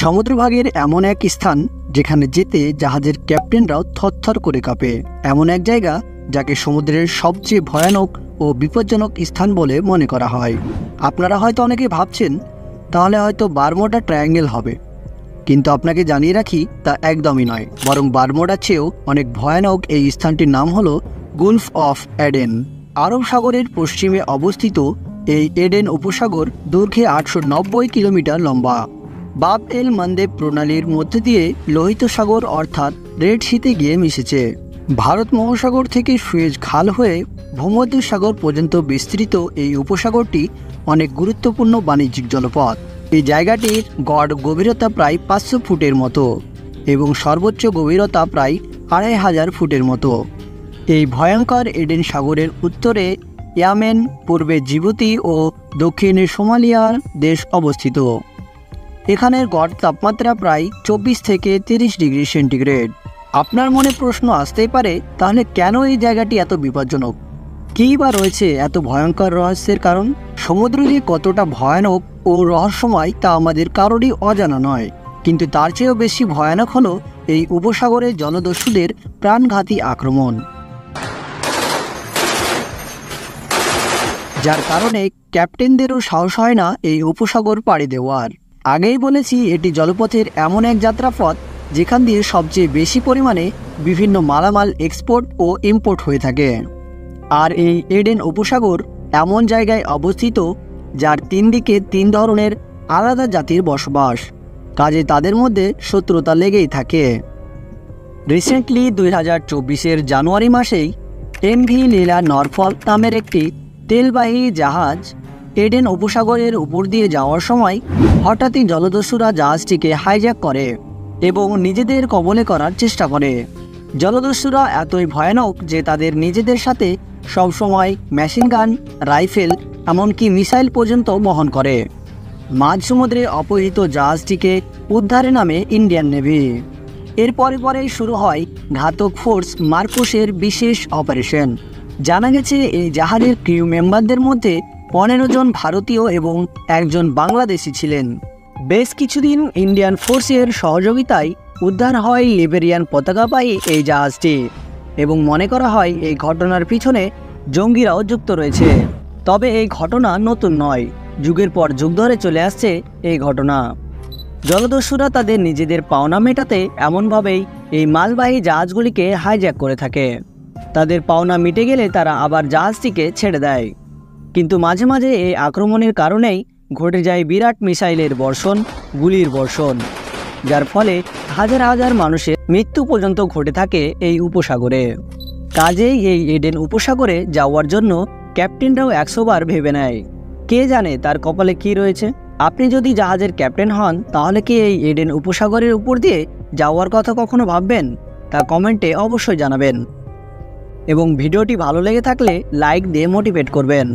সমুদ্রভাগের এমন এক স্থান যেখানে যেতে জাহাজের ক্যাপ্টেনরাও থরথর করে কাঁপে। এমন এক জায়গা যাকে সমুদ্রের সবচেয়ে ভয়ানক ও বিপজ্জনক স্থান বলে মনে করা হয়। আপনারা হয়তো অনেকে ভাবছেন তাহলে হয়তো বারমুডা ট্রায়াঙ্গেল হবে, কিন্তু আপনাকে জানিয়ে রাখি তা একদমই নয়। বরং বারমুডার চেয়েও অনেক ভয়ানক এই স্থানটির নাম হলো গুলফ অফ এডেন। আরব সাগরের পশ্চিমে অবস্থিত এই এডেন উপসাগর দৈর্ঘ্যে 890 কিলোমিটার লম্বা। বাব এল মানদেব প্রণালীর মধ্যে দিয়ে লোহিত সাগর অর্থাৎ রেড সিতে গিয়ে মিশেছে। ভারত মহাসাগর থেকে সুয়েজ খাল হয়ে ভূমধ্যসাগর পর্যন্ত বিস্তৃত এই উপসাগরটি অনেক গুরুত্বপূর্ণ বাণিজ্যিক জলপথ। এই জায়গাটির গড় গভীরতা প্রায় 500 ফুটের মতো এবং সর্বোচ্চ গভীরতা প্রায় 2500 ফুটের মতো। এই ভয়ঙ্কর এডেন সাগরের উত্তরে ইয়েমেন, পূর্বে জিবুতি ও দক্ষিণে সোমালিয়ার দেশ অবস্থিত। এখানের গড় তাপমাত্রা প্রায় 24 থেকে 30 ডিগ্রি সেন্টিগ্রেড। আপনার মনে প্রশ্ন আসতেই পারে, তাহলে কেন এই জায়গাটি এত বিপজ্জনক? কী বা রয়েছে এত ভয়ঙ্কর রহস্যের কারণ? সমুদ্র যে কতটা ভয়ানক ও রহস্যময় তা আমাদের কারোরই অজানা নয়, কিন্তু তার চেয়েও বেশি ভয়ানক হলো এই উপসাগরের জলদস্যুদের প্রাণঘাতী আক্রমণ, যার কারণে ক্যাপ্টেনদেরও সাহস হয় না এই উপসাগর পাড়ি দেওয়ার। আগেই বলেছি, এটি জলপথের এমন এক যাত্রাপথ যেখান দিয়ে সবচেয়ে বেশি পরিমাণে বিভিন্ন মালামাল এক্সপোর্ট ও ইম্পোর্ট হয়ে থাকে। আর এই এডেন উপসাগর এমন জায়গায় অবস্থিত যার 3 দিকে 3 ধরনের আলাদা জাতির বসবাস, কাজে তাদের মধ্যে শত্রুতা লেগেই থাকে। রিসেন্টলি 2024-এর জানুয়ারি মাসেই এমভি লীলা নরফল নামের একটি তেলবাহী জাহাজ এডেন উপসাগরের উপর দিয়ে যাওয়ার সময় হঠাৎই জলদস্যুরা জাহাজটিকে হাইজ্যাক করে এবং নিজেদের কবলে করার চেষ্টা করে। জলদস্যুরা এতই ভয়ানক যে তাদের নিজেদের সাথে সবসময় মেশিন গান, রাইফেল, এমনকি মিসাইল পর্যন্ত বহন করে। মাঝ সমুদ্রে অপহৃত জাহাজটিকে উদ্ধারে নামে ইন্ডিয়ান নেভি। এর পরে শুরু হয় ঘাতক ফোর্স মার্কুসের বিশেষ অপারেশন। জানা গেছে এই জাহাজের ক্রিউ মেম্বারদের মধ্যে 15 জন ভারতীয় এবং 1 জন বাংলাদেশি ছিলেন। বেশ কিছুদিন ইন্ডিয়ান ফোর্সের সহযোগিতায় উদ্ধার হয় লিবেরিয়ান পতাকাবাহী এই জাহাজটি এবং মনে করা হয় এই ঘটনার পিছনে জঙ্গিরাও যুক্ত রয়েছে। তবে এই ঘটনা নতুন নয়, যুগের পর যুগ ধরে চলে আসছে এই ঘটনা। জলদস্যুরা তাদের নিজেদের পাওনা মেটাতে এমনভাবেই এই মালবাহী জাহাজগুলিকে হাইজ্যাক করে থাকে। তাদের পাওনা মিটে গেলে তারা আবার জাহাজটিকে ছেড়ে দেয়, কিন্তু মাঝে মাঝে এই আক্রমণের কারণেই ঘটে যায় বিরাট মিসাইলের বর্ষণ, গুলির বর্ষণ, যার ফলে হাজার হাজার মানুষের মৃত্যু পর্যন্ত ঘটে থাকে এই উপসাগরে। কাজেই এই এডেন উপসাগরে যাওয়ার জন্য ক্যাপ্টেনরাও 100 বার ভেবে নেয়। কে জানে তার কপালে কি রয়েছে? আপনি যদি জাহাজের ক্যাপ্টেন হন, তাহলে কি এই এডেন উপসাগরের উপর দিয়ে যাওয়ার কথা কখনো ভাববেন? তা কমেন্টে অবশ্যই জানাবেন এবং ভিডিওটি ভালো লেগে থাকলে লাইক দিয়ে মোটিভেট করবেন।